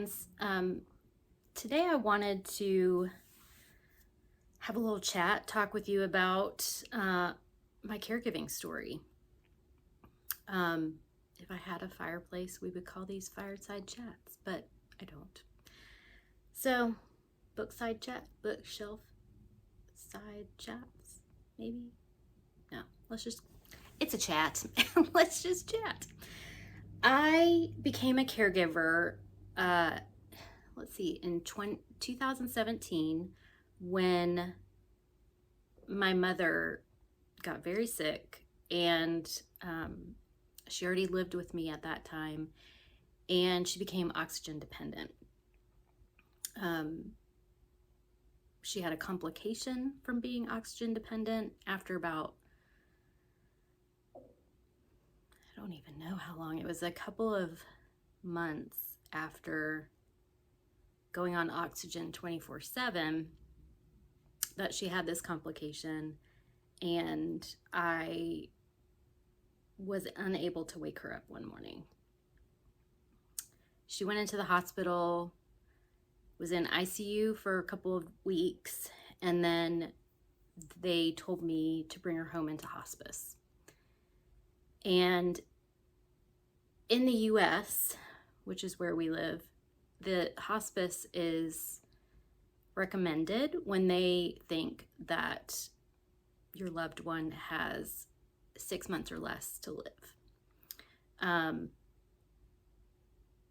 friends. Today I wanted to have a little chat, talk with you about my caregiving story. If I had a fireplace, we would call these fireside chats, but I don't. So, bookside chat, bookshelf side chats, maybe? No, it's a chat. Let's just chat. I became a caregiver, in 2017 when my mother got very sick, and she already lived with me at that time, and she became oxygen dependent. She had a complication from being oxygen dependent after about, I don't even know how long. It was a couple of months after going on oxygen 24/7 that she had this complication, and I was unable to wake her up one morning. She went into the hospital, was in ICU for a couple of weeks, and then they told me to bring her home into hospice. And in the US, which is where we live, the hospice is recommended when they think that your loved one has 6 months or less to live.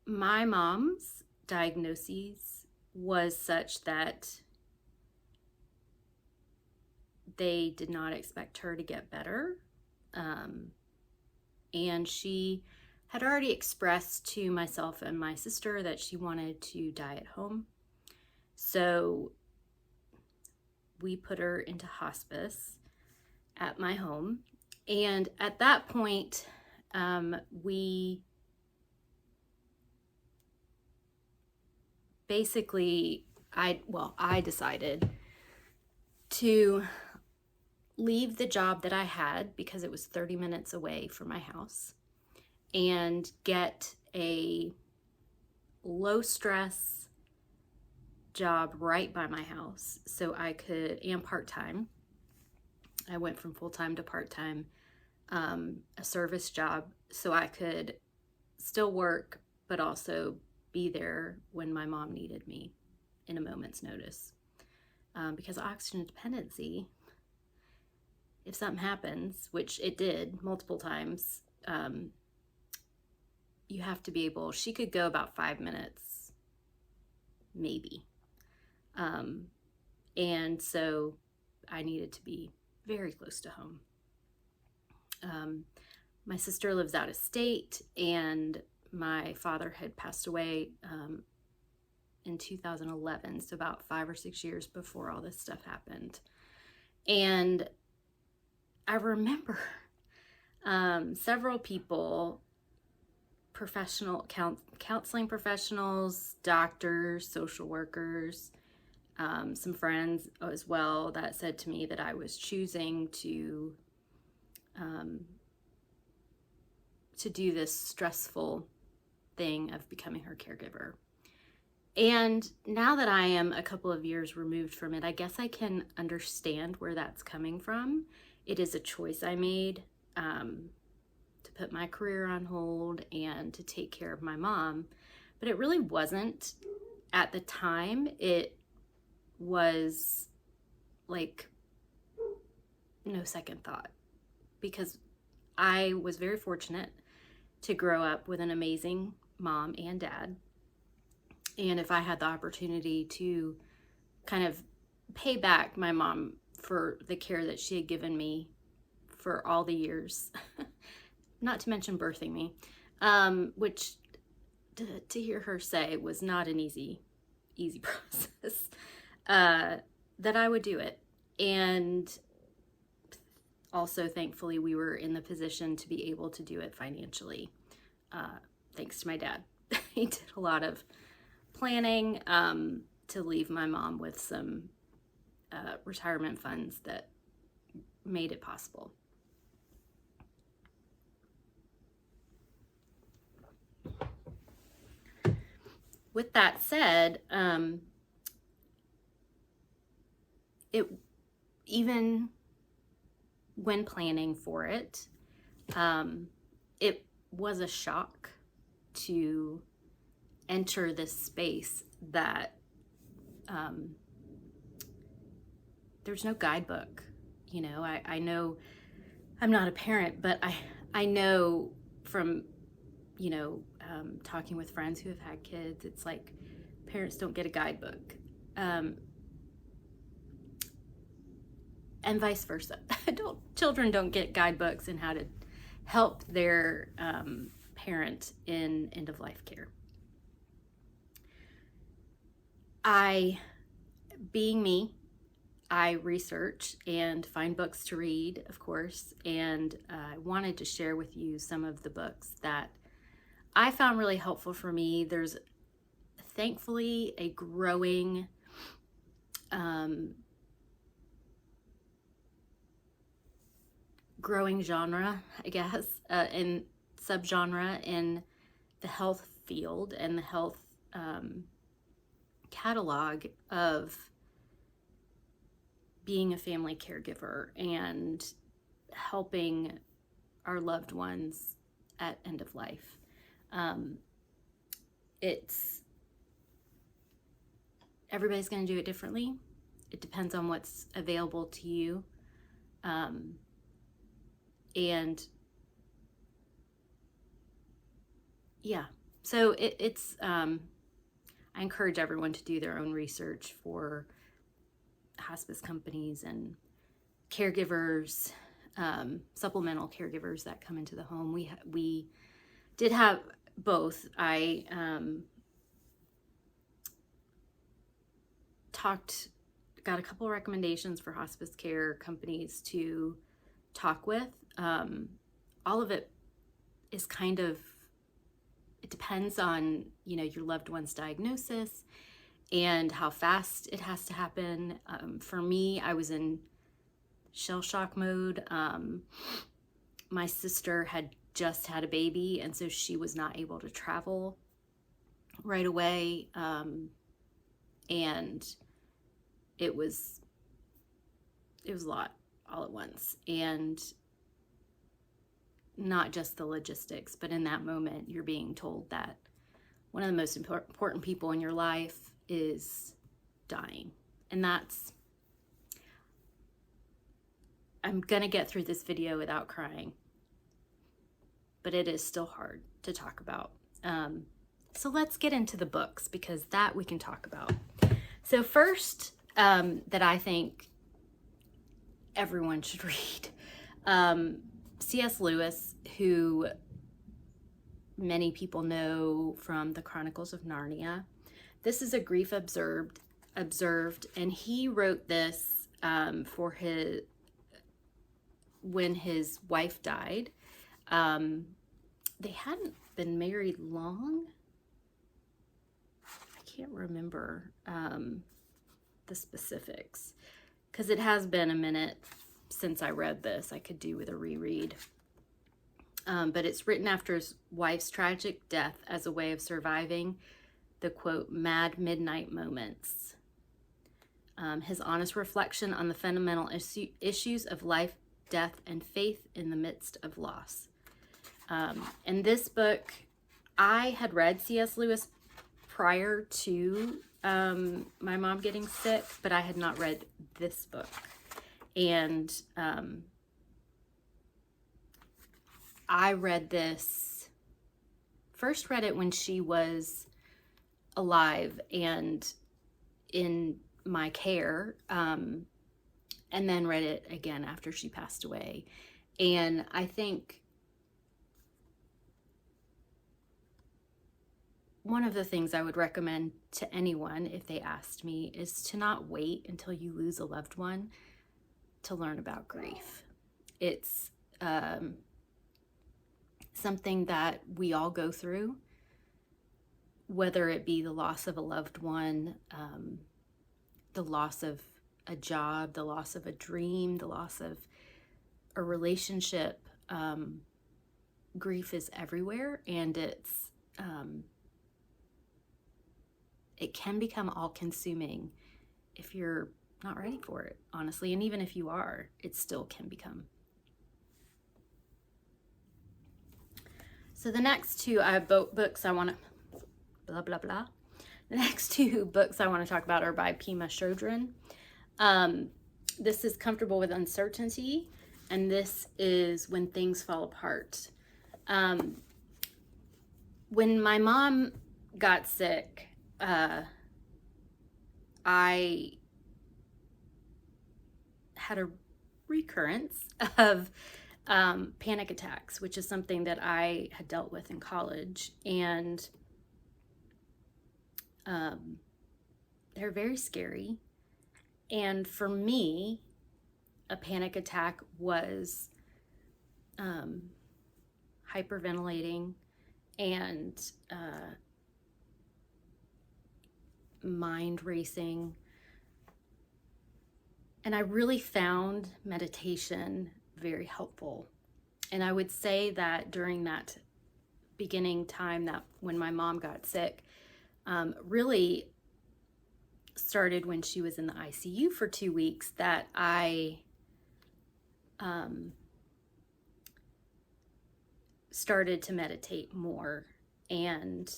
My mom's diagnosis was such that they did not expect her to get better. And she had already expressed to myself and my sister that she wanted to die at home. So we put her into hospice at my home. And at that point, we basically, I decided to leave the job that I had, because it was 30 minutes away from my house, and get a low stress job right by my house so I could, and part-time. I went from full-time to part-time, a service job, so I could still work, but also be there when my mom needed me in a moment's notice. Because oxygen dependency, if something happens, which it did multiple times, you have to be able, she could go about 5 minutes, maybe. And so I needed to be very close to home. My sister lives out of state, and my father had passed away in 2011, so about 5 or 6 years before all this stuff happened. And I remember several people, professional counseling professionals, doctors, social workers, some friends as well, that said to me that I was choosing to do this stressful thing of becoming her caregiver. And now that I am a couple of years removed from it, I guess I can understand where that's coming from. It is a choice I made to put my career on hold and to take care of my mom. But it really wasn't at the time. It was like no second thought, because I was very fortunate to grow up with an amazing mom and dad. And if I had the opportunity to kind of pay back my mom for the care that she had given me for all the years, not to mention birthing me, which to hear her say was not an easy process, that I would do it. And also, thankfully, we were in the position to be able to do it financially, thanks to my dad. He did a lot of planning to leave my mom with some retirement funds that made it possible. with that said, it even when planning for it, it was a shock to enter this space that there's no guidebook. You know, I know I'm not a parent, but I know from, you know, talking with friends who have had kids, it's like parents don't get a guidebook. And vice versa. Children don't get guidebooks in how to help their parent in end of life care. Being me, I research and find books to read, of course, and I wanted to share with you some of the books that I found really helpful for me. There's thankfully a growing genre, I guess, in subgenre in the health field and the health catalog of being a family caregiver and helping our loved ones at end of life. Everybody's going to do it differently. It depends on what's available to you. And yeah, so it's I encourage everyone to do their own research for hospice companies and caregivers, supplemental caregivers that come into the home. We did have both. I got a couple of recommendations for hospice care companies to talk with. All of it is kind of, it depends on, you know, your loved one's diagnosis and how fast it has to happen. For me, I was in shell shock mode. My sister had just had a baby, and so she was not able to travel right away. And it was a lot all at once. And not just the logistics, but in that moment, you're being told that one of the most important people in your life is dying. And I'm gonna get through this video without crying, but it is still hard to talk about. So let's get into the books, because that we can talk about. So first, that I think everyone should read, C.S. Lewis, who many people know from the Chronicles of Narnia. This is a grief observed, and he wrote this for when his wife died. They hadn't been married long. I can't remember the specifics, because it has been a minute since I read this. I could do with a reread. But it's written after his wife's tragic death as a way of surviving the, quote, mad midnight moments. His honest reflection on the fundamental issues of life, death, and faith in the midst of loss. And this book, I had read C.S. Lewis prior to my mom getting sick, but I had not read this book. And I read it when she was alive and in my care, and then read it again after she passed away. And I think one of the things I would recommend to anyone if they asked me is to not wait until you lose a loved one to learn about grief. It's something that we all go through, whether it be the loss of a loved one, the loss of a job, the loss of a dream, the loss of a relationship. Grief is everywhere, and it's it can become all-consuming if you're not ready for it, honestly. And even if you are, it still can become. So the next two books I want to, blah, blah, blah. The next two books I want to talk about are by Pema Chodron. This is Comfortable with Uncertainty, and this is When Things Fall Apart. When my mom got sick, I had a recurrence of panic attacks, which is something that I had dealt with in college, and they're very scary. And for me, a panic attack was hyperventilating and mind racing. And I really found meditation very helpful. And I would say that during that beginning time, that when my mom got sick, really started when she was in the ICU for 2 weeks, that I started to meditate more. And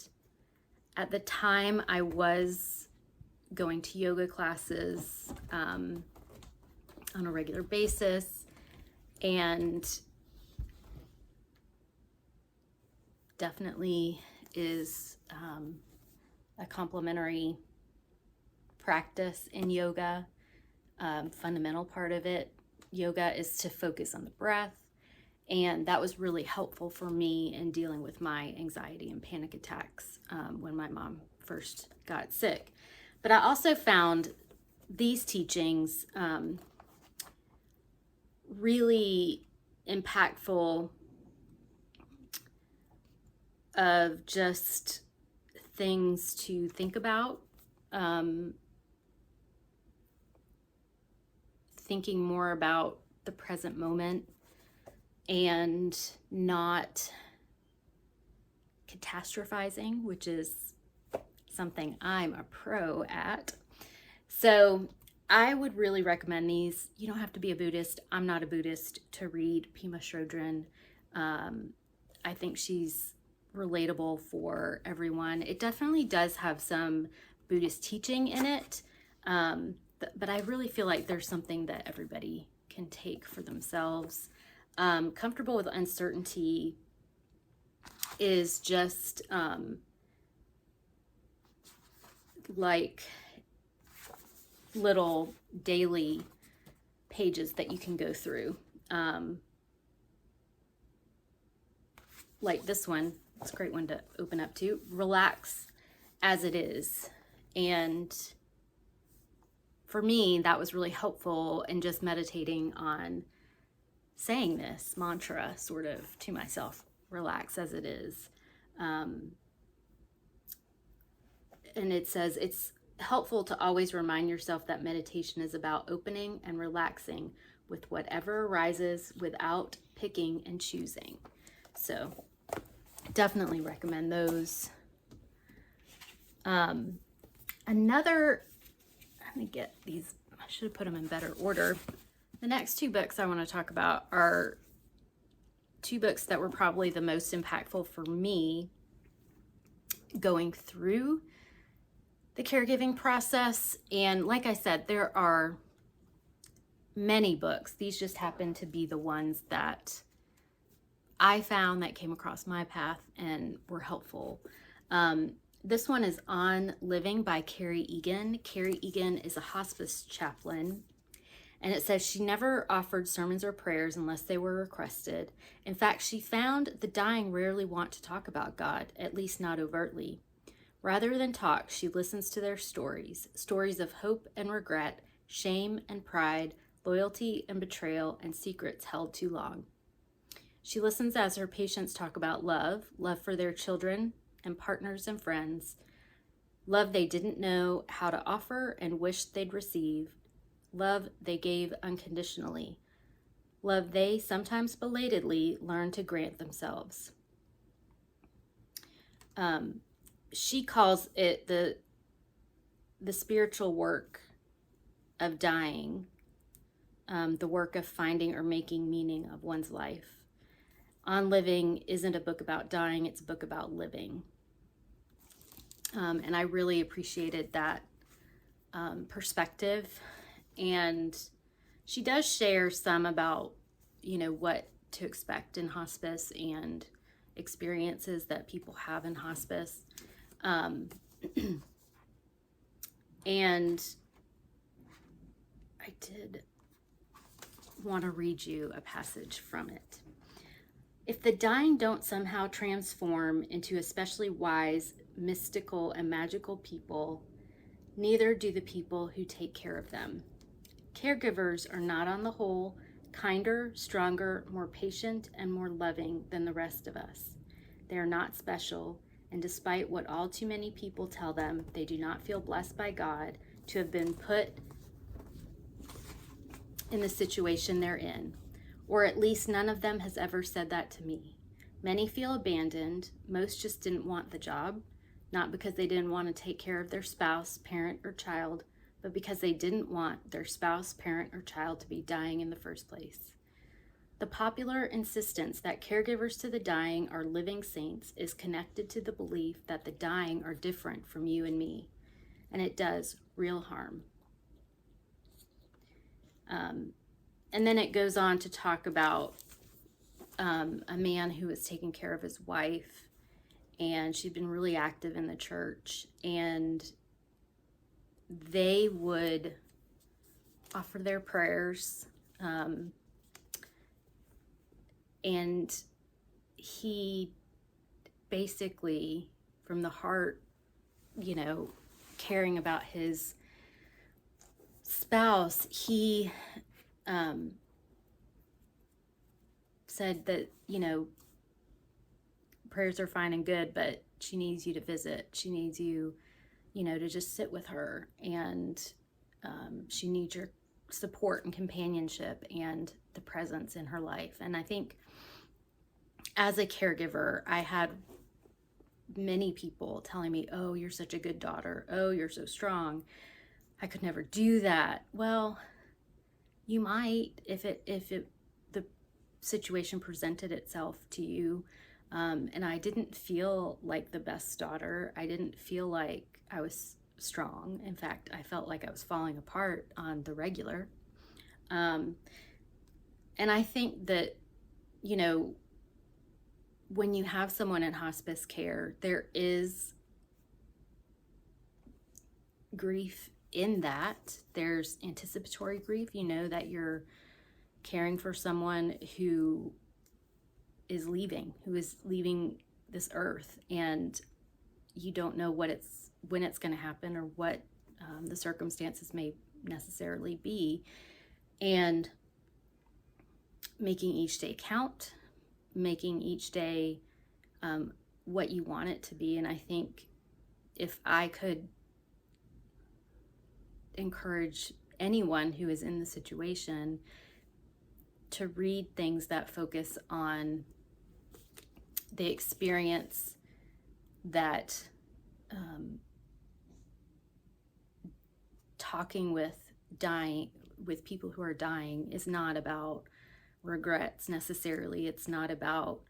at the time, I was going to yoga classes on a regular basis, and definitely is a complementary practice in yoga. Fundamental part of it, yoga, is to focus on the breath, and that was really helpful for me in dealing with my anxiety and panic attacks when my mom first got sick. But I also found these teachings really impactful, of just things to think about, thinking more about the present moment and not catastrophizing, which is something I'm a pro at. So I would really recommend these. You don't have to be a Buddhist. I'm not a Buddhist to read Pema Chodron. I think she's relatable for everyone. It definitely does have some Buddhist teaching in it, but I really feel like there's something that everybody can take for themselves. Comfortable with Uncertainty is just like little daily pages that you can go through. Like this one, it's a great one to open up to. Relax as it is. And for me, that was really helpful in just meditating on saying this mantra sort of to myself, relax as it is. And it says, it's helpful to always remind yourself that meditation is about opening and relaxing with whatever arises without picking and choosing. So definitely recommend those. Let me get these, I should have put them in better order. The next two books I want to talk about are two books that were probably the most impactful for me going through the caregiving process. And like I said, there are many books. These just happen to be the ones that I found that came across my path and were helpful. This one is On Living by Carrie Egan. Carrie Egan is a hospice chaplain, and it says she never offered sermons or prayers unless they were requested. In fact, she found the dying rarely want to talk about God, at least not overtly. Rather than talk, she listens to their stories, stories of hope and regret, shame and pride, loyalty and betrayal, and secrets held too long. She listens as her patients talk about love, love for their children and partners and friends, love they didn't know how to offer and wished they'd receive, love they gave unconditionally, love they sometimes belatedly learned to grant themselves. She calls it the spiritual work of dying, the work of finding or making meaning of one's life. On Living isn't a book about dying, it's a book about living. And I really appreciated that perspective. And she does share some about, what to expect in hospice and experiences that people have in hospice. And I did want to read you a passage from it. If the dying don't somehow transform into especially wise, mystical, and magical people, neither do the people who take care of them. Caregivers are not on the whole kinder, stronger, more patient, and more loving than the rest of us. They are not special, and despite what all too many people tell them, they do not feel blessed by God to have been put in the situation they're in. Or at least none of them has ever said that to me. Many feel abandoned. Most just didn't want the job, not because they didn't want to take care of their spouse, parent, or child, but because they didn't want their spouse, parent, or child to be dying in the first place. The popular insistence that caregivers to the dying are living saints is connected to the belief that the dying are different from you and me, and it does real harm. And then it goes on to talk about a man who was taking care of his wife, and she'd been really active in the church, and they would offer their prayers, and he basically, from the heart, caring about his spouse, he said that, prayers are fine and good, but she needs you to visit. She needs you, to just sit with her, and she needs your support and companionship and the presence in her life. And I think as a caregiver, I had many people telling me, oh, you're such a good daughter. Oh, you're so strong. I could never do that. Well, you might if the situation presented itself to you. And I didn't feel like the best daughter. I didn't feel like I was strong. In fact, I felt like I was falling apart on the regular. And I think that, when you have someone in hospice care, there is grief in that. There's anticipatory grief, that you're caring for someone who is leaving this earth, and you don't know when it's going to happen or what the circumstances may necessarily be, and making each day count, making each day what you want it to be. And I think if I could encourage anyone who is in the situation to read things that focus on the experience that talking with people who are dying is not about regrets necessarily. It's not about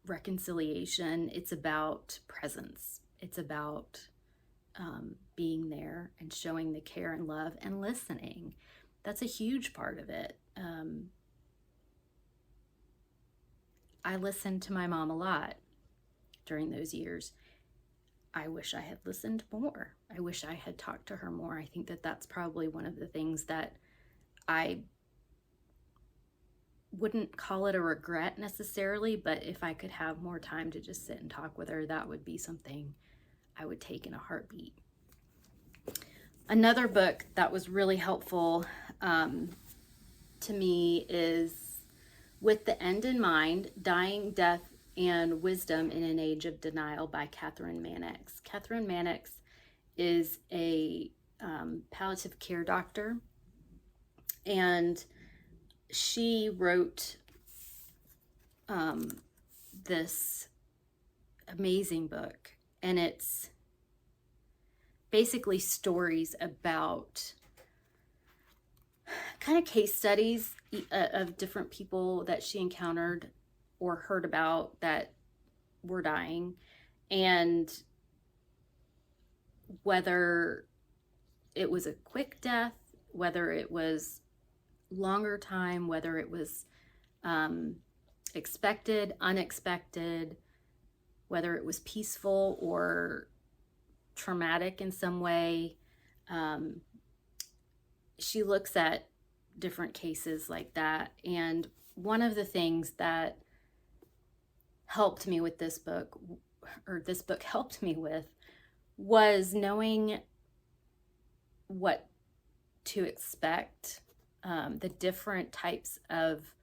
reconciliation. It's about presence. It's about being there and showing the care and love and listening. That's a huge part of it. I listened to my mom a lot during those years. I wish I had listened more. I wish I had talked to her more. I think that that's probably one of the things that I wouldn't call it a regret necessarily, but if I could have more time to just sit and talk with her, that would be something I would take in a heartbeat. Another book that was really helpful to me is With the End in Mind, Dying, Death, and Wisdom in an Age of Denial by Catherine Mannix. Catherine Mannix is a palliative care doctor, and she wrote this amazing book, and it's basically stories about kind of case studies of different people that she encountered or heard about that were dying, and whether it was a quick death, whether it was longer time, whether it was expected, unexpected, whether it was peaceful or traumatic in some way. She looks at different cases like that. And one of the things that helped me with this book, or this book helped me with, was knowing what to expect. The different types of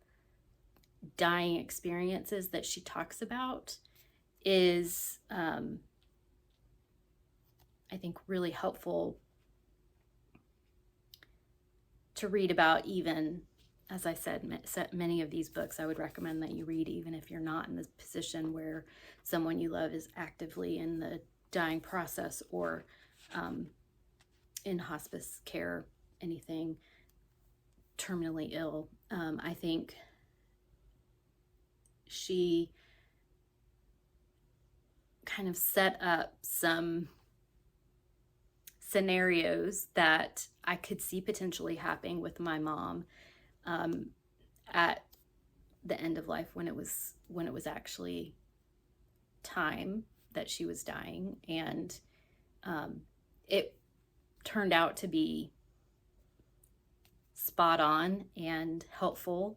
dying experiences that she talks about is, I think, really helpful to read about. Even, as I said, many of these books I would recommend that you read, even if you're not in the position where someone you love is actively in the dying process or in hospice care, anything terminally ill. I think she kind of set up some scenarios that I could see potentially happening with my mom at the end of life, when it was actually time that she was dying. And it turned out to be spot on and helpful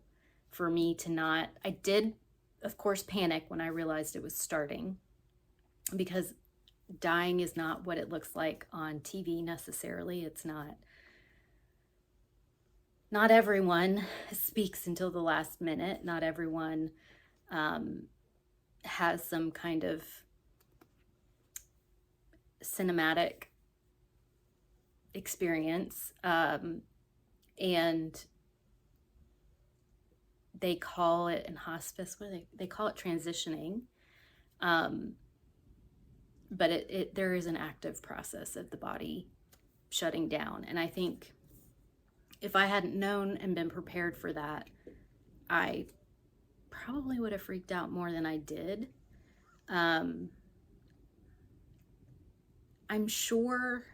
for me to not, I did, of course, panic when I realized it was starting, because dying is not what it looks like on TV necessarily. It's not everyone speaks until the last minute. Not everyone has some kind of cinematic experience. And they call it in hospice, they call it transitioning. But there is an active process of the body shutting down. And I think if I hadn't known and been prepared for that, I probably would have freaked out more than I did. I'm sure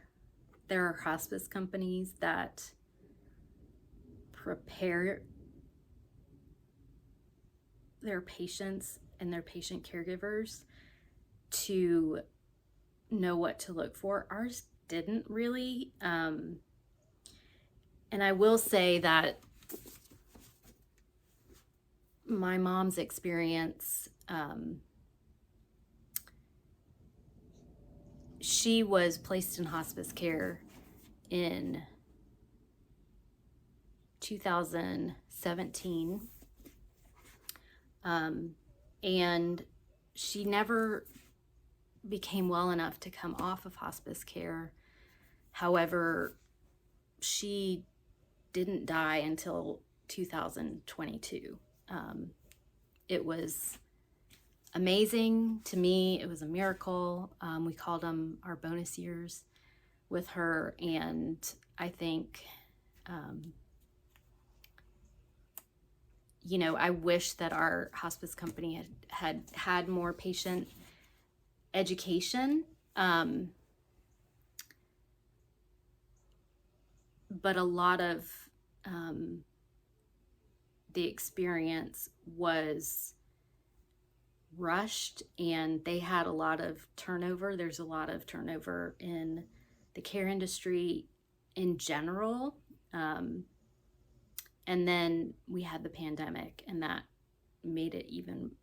there are hospice companies that prepare their patients and their patient caregivers to know what to look for. Ours didn't really. And I will say that my mom's experience, she was placed in hospice care in 2017. And she never became well enough to come off of hospice care. However, she didn't die until 2022. It was amazing to me. It was a miracle. We called them our bonus years with her. And I think, I wish that our hospice company had more patient education. But a lot of the experience was rushed, and they had a lot of turnover. There's a lot of turnover in the care industry in general. And then we had the pandemic, and that made it even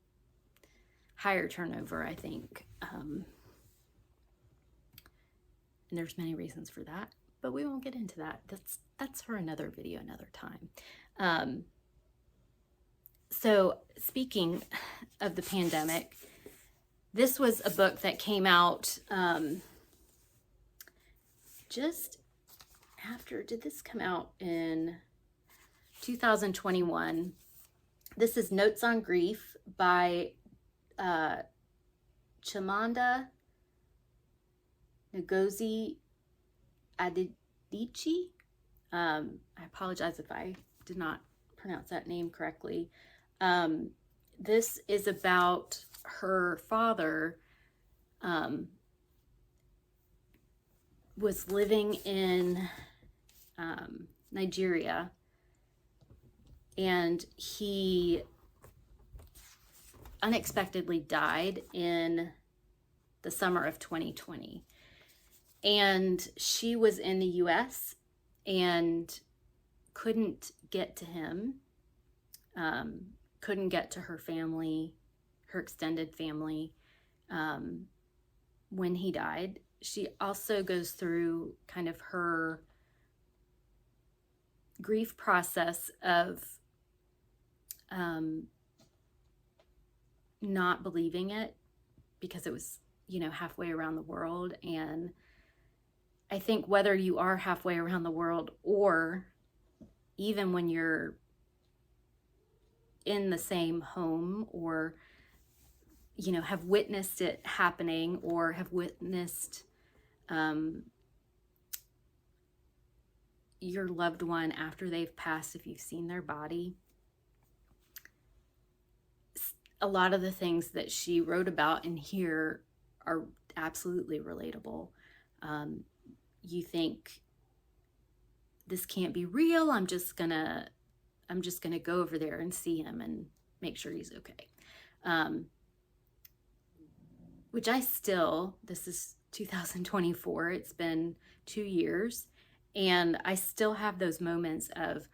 higher turnover, I think. And there's many reasons for that, but we won't get into that. That's for another video, another time. So speaking of the pandemic, this was a book that came out just after, did this come out in 2021? This is Notes on Grief by Chimamanda Ngozi Adichie. I apologize if I did not pronounce that name correctly. This is about her father was living in Nigeria, and he unexpectedly died in the summer of 2020. And she was in the US and couldn't get to him, couldn't get to her family, her extended family, when he died. She also goes through kind of her grief process of not believing it, because it was, halfway around the world. And I think whether you are halfway around the world, or even when you're in the same home, or have witnessed it happening, or have witnessed your loved one after they've passed, if you've seen their body, a lot of the things that she wrote about in here are absolutely relatable. You think, this can't be real. I'm just gonna go over there and see him and make sure he's okay. Which this is 2024. It's been 2 years, and I still have those moments of,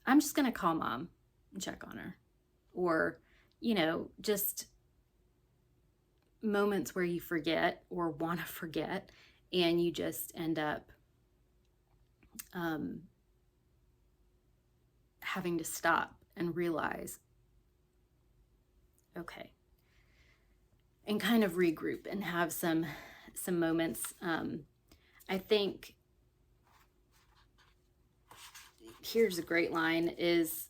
I'm just gonna call mom and check on her, or just moments where you forget or want to forget, and you just end up having to stop and realize, okay, and kind of regroup and have some moments. I think here's a great line is,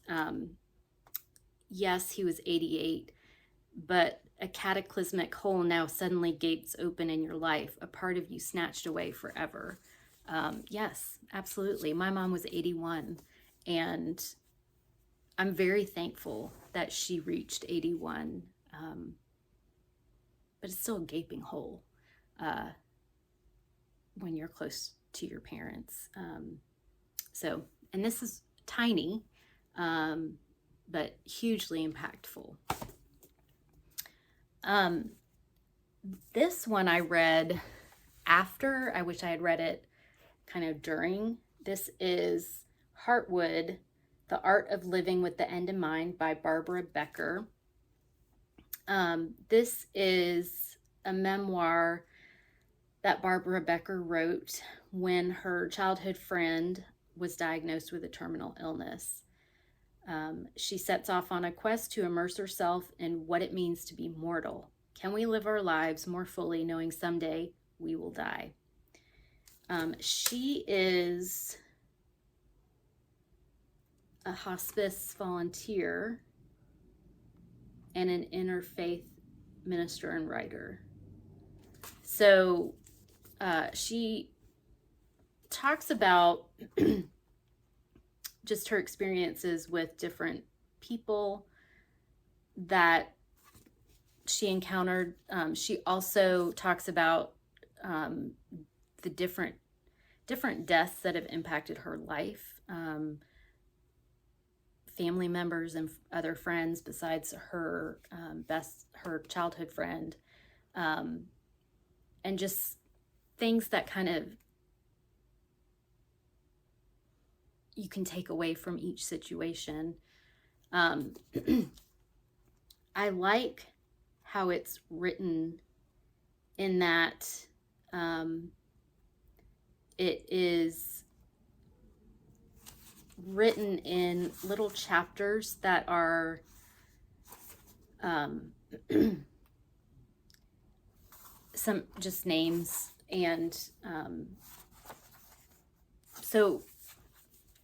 yes, he was 88, but a cataclysmic hole now suddenly gapes open in your life, a part of you snatched away forever. Yes, absolutely. My mom was 81, and I'm very thankful that she reached 81, but it's still a gaping hole when you're close to your parents. And this is tiny, but hugely impactful. This one I read after. I wish I had read it kind of during. This is Heartwood, The Art of Living with the End in Mind by Barbara Becker. This is a memoir that Barbara Becker wrote when her childhood friend was diagnosed with a terminal illness. She sets off on a quest to immerse herself in what it means to be mortal. Can we live our lives more fully knowing someday we will die? She is a hospice volunteer and an interfaith minister and writer. So she talks about just her experiences with different people that she encountered. She also talks about the different deaths that have impacted her life, family members and other friends besides her her childhood friend, and just things that kind of you can take away from each situation. I like how it's written in that it is written in little chapters that are some just names, and so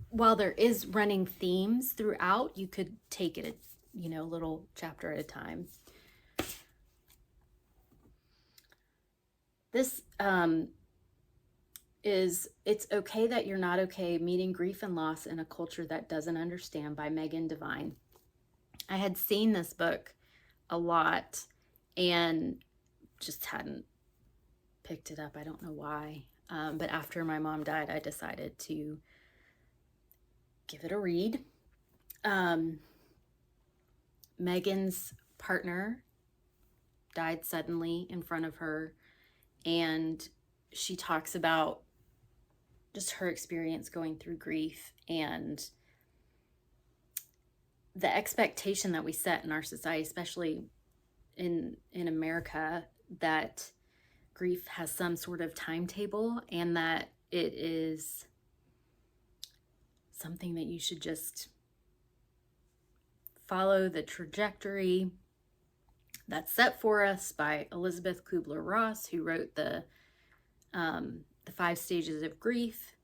while there is running themes throughout, you could take it a little chapter at a time. This is It's Okay That You're Not Okay, Meeting Grief and Loss in a Culture That Doesn't Understand by Megan Devine. I had seen this book a lot and just hadn't picked it up. I don't know why. But after my mom died, I decided to give it a read. Megan's partner died suddenly in front of her, and she talks about just her experience going through grief and the expectation that we set in our society, especially in America, that grief has some sort of timetable and that it is something that you should just follow the trajectory that's set for us by Elizabeth Kubler-Ross, who wrote the 5 Stages of Grief,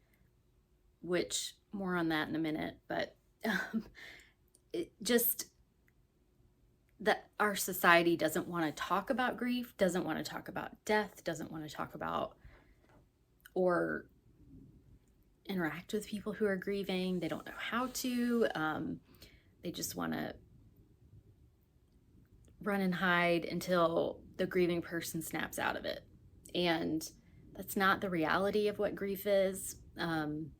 which more on that in a minute, but it just that our society doesn't want to talk about grief, doesn't want to talk about death, doesn't want to talk about or interact with people who are grieving. They don't know how to. They just want to run and hide until the grieving person snaps out of it. And that's not the reality of what grief is. And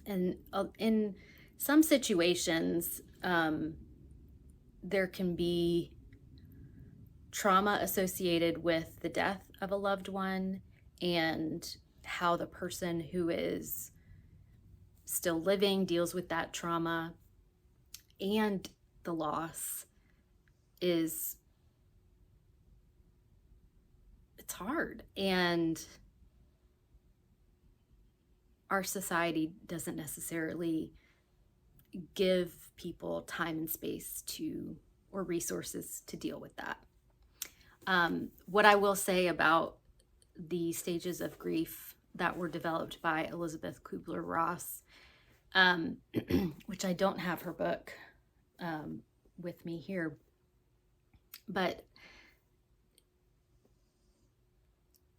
in some situations, there can be trauma associated with the death of a loved one and how the person who is still living deals with that trauma, and the loss it's hard, and our society doesn't necessarily give people time and space to, or resources to deal with that. What I will say about the stages of grief that were developed by Elizabeth Kubler-Ross, which I don't have her book with me here, but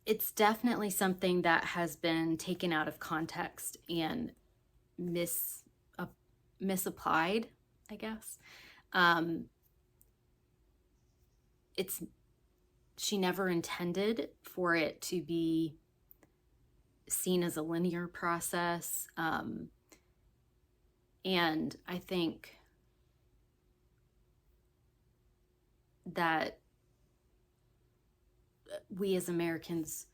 it's definitely something that has been taken out of context and misapplied, I guess. She never intended for it to be seen as a linear process. And I think that we as Americans,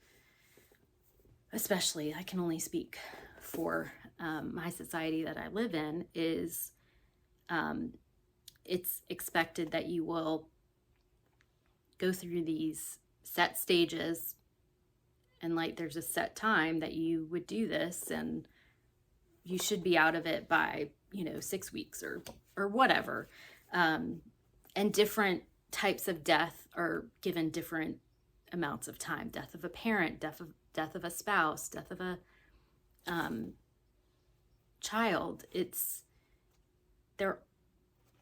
especially, I can only speak for my society that I live in, is it's expected that you will go through these set stages, and like there's a set time that you would do this, and you should be out of it by 6 weeks or whatever. And different types of death are given different amounts of time. Death of a parent, death of a spouse, death of a child. They're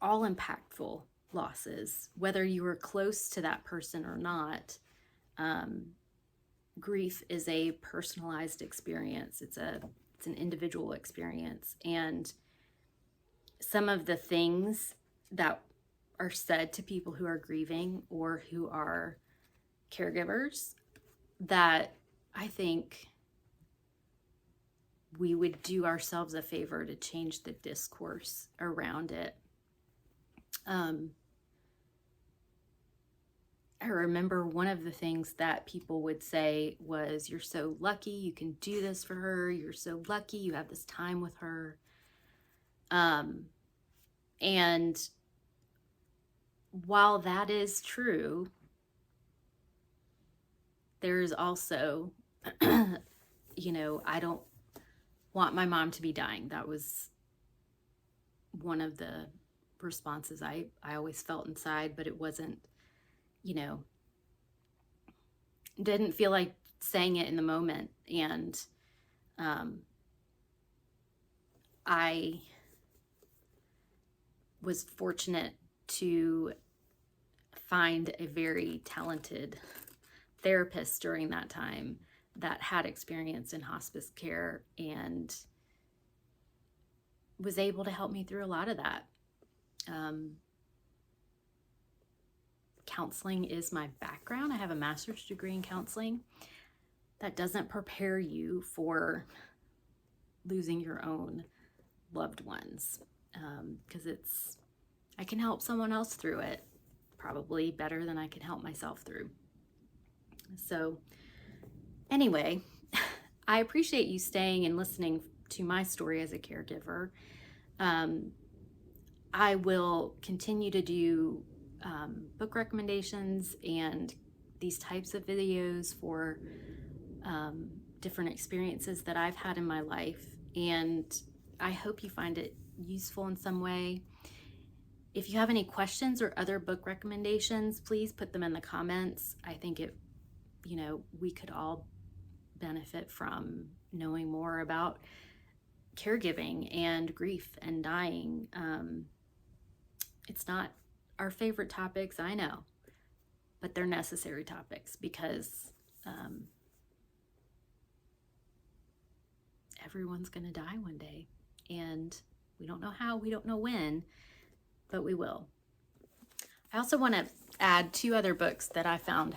all impactful losses, whether you were close to that person or not. Grief is a personalized experience. It's an individual experience, and some of the things that are said to people who are grieving or who are caregivers, that I think we would do ourselves a favor to change the discourse around it. I remember one of the things that people would say was, "You're so lucky you can do this for her. You're so lucky you have this time with her." And while that is true, there's also, I don't want my mom to be dying. That was one of the responses I always felt inside, but it wasn't, didn't feel like saying it in the moment. And I was fortunate to find a very talented therapist during that time that had experience in hospice care and was able to help me through a lot of that. Counseling is my background. I have a master's degree in counseling. That doesn't prepare you for losing your own loved ones, because I can help someone else through it probably better than I can help myself through. So anyway, I appreciate you staying and listening to my story as a caregiver. I will continue to do book recommendations and these types of videos for different experiences that I've had in my life, and I hope you find it useful in some way. If you have any questions or other book recommendations, please put them in the comments. I think we could all benefit from knowing more about caregiving and grief and dying. It's not our favorite topics, I know, but they're necessary topics because everyone's going to die one day, and we don't know how, we don't know when, but we will. I also want to add 2 other books that I found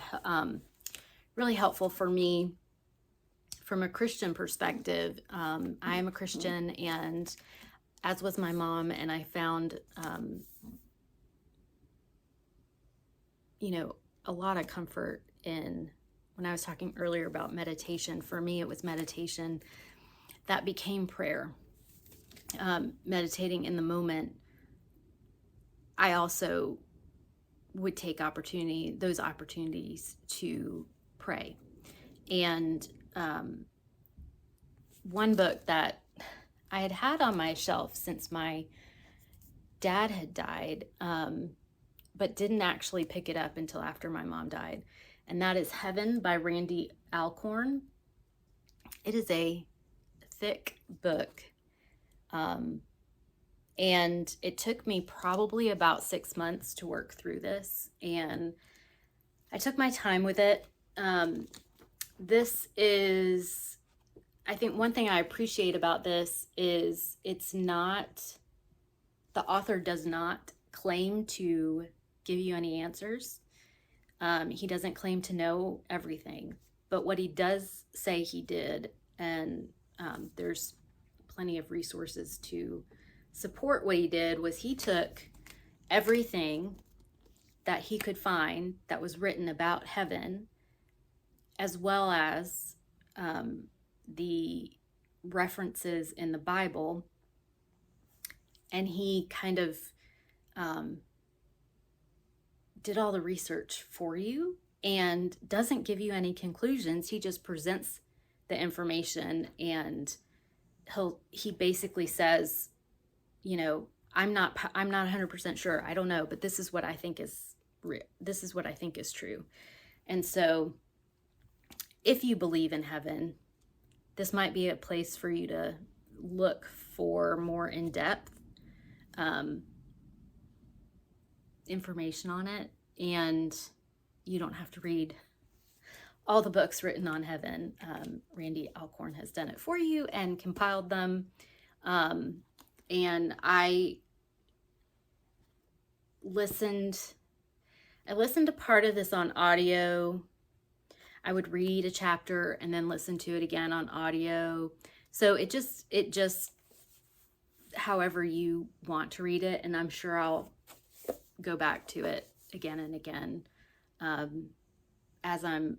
really helpful for me from a Christian perspective. I am a Christian, and as was my mom, and I found a lot of comfort in, when I was talking earlier about meditation, for me it was meditation that became prayer. Meditating in the moment, I also would take those opportunities to pray. And one book that I had had on my shelf since my dad had died, but didn't actually pick it up until after my mom died, and that is Heaven by Randy Alcorn. It is a thick book, and it took me probably about 6 months to work through this, and I took my time with it. This is, I think one thing I appreciate about this is the author does not claim to give you any answers. He doesn't claim to know everything, but what he does say he did, and there's plenty of resources to support what he did, was he took everything that he could find that was written about heaven, as well as the references in the Bible, and he kind of did all the research for you and doesn't give you any conclusions. He just presents the information, and he basically says, I'm not 100% sure. I don't know, but this is what I think is true. And so if you believe in heaven, this might be a place for you to look for more in-depth information on it, and you don't have to read all the books written on heaven. Randy Alcorn has done it for you and compiled them, and I listened to part of this on audio. I would read a chapter and then listen to it again on audio. So it just however you want to read it, and I'm sure I'll go back to it again and again as I'm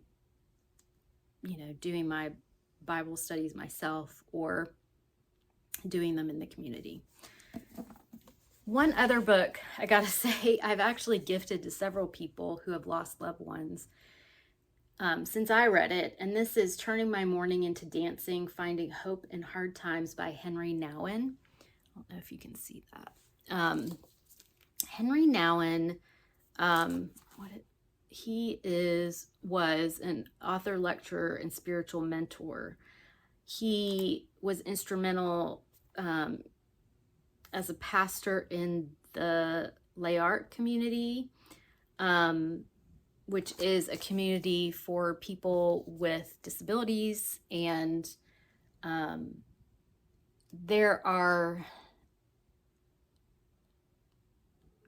doing my Bible studies myself or doing them in the community. One other book, I gotta say, I've actually gifted to several people who have lost loved ones since I read it, and this is Turning My Mourning into Dancing, Finding Hope in Hard Times by Henry Nouwen. I don't know if you can see that. Henry Nouwen, he was an author, lecturer, and spiritual mentor. He was instrumental as a pastor in the lay art community, which is a community for people with disabilities. And there are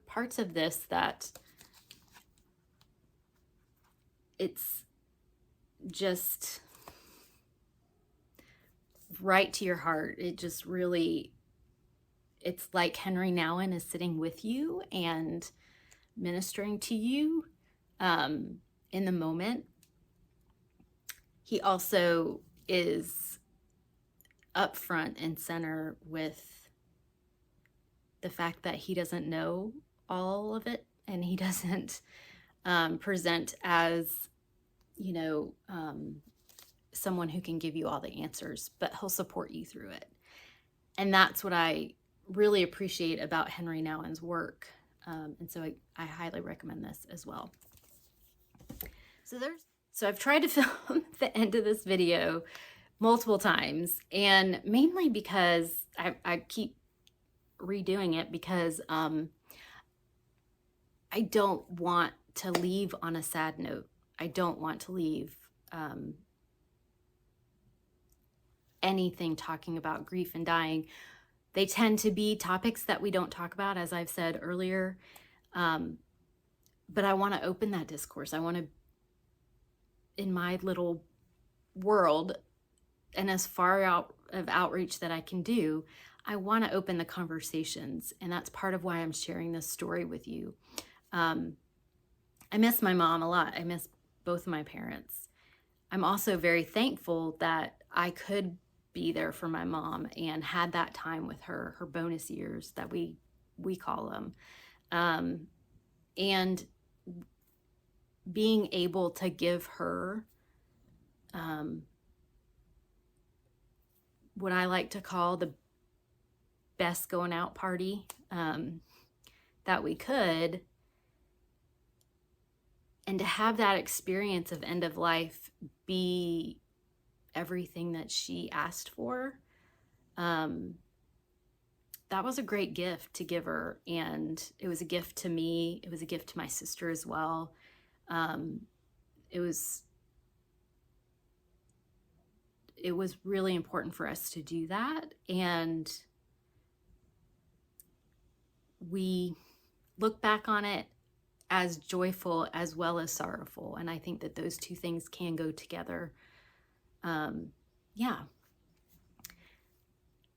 parts of this that it's just right to your heart. It just really, it's like Henry Nouwen is sitting with you and ministering to you in the moment. He also is up front and center with the fact that he doesn't know all of it, and he doesn't present as, you know, someone who can give you all the answers, but he'll support you through it. And that's what I really appreciate about Henry Nouwen's work. And so I highly recommend this as well. So I've tried to film the end of this video multiple times, and mainly because I keep redoing it because I don't want to leave on a sad note. I don't want to leave anything talking about grief and dying. They tend to be topics that we don't talk about, as I've said earlier. But I want to open that discourse. I want to, in my little world, and as far out of outreach that I can do, I want to open the conversations. And that's part of why I'm sharing this story with you. I miss my mom a lot. I miss both of my parents. I'm also very thankful that I could be there for my mom and had that time with her, her bonus years that we call them. And being able to give her what I like to call the best going out party that we could, and to have that experience of end of life be everything that she asked for, that was a great gift to give her. And it was a gift to me. It was a gift to my sister as well. It was really important for us to do that. And we look back on it as joyful as well as sorrowful. And I think that those two things can go together. Yeah.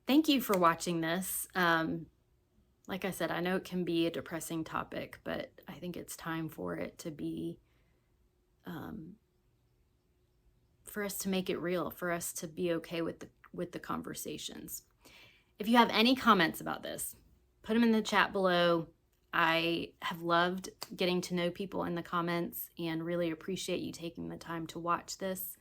Thank you for watching this. Like I said, I know it can be a depressing topic, but I think it's time for it to be, for us to make it real, for us to be okay with the conversations. If you have any comments about this, put them in the chat below. I have loved getting to know people in the comments and really appreciate you taking the time to watch this.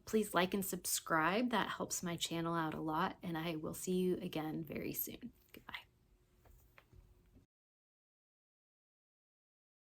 Please like and subscribe. That helps my channel out a lot, and I will see you again very soon. Goodbye.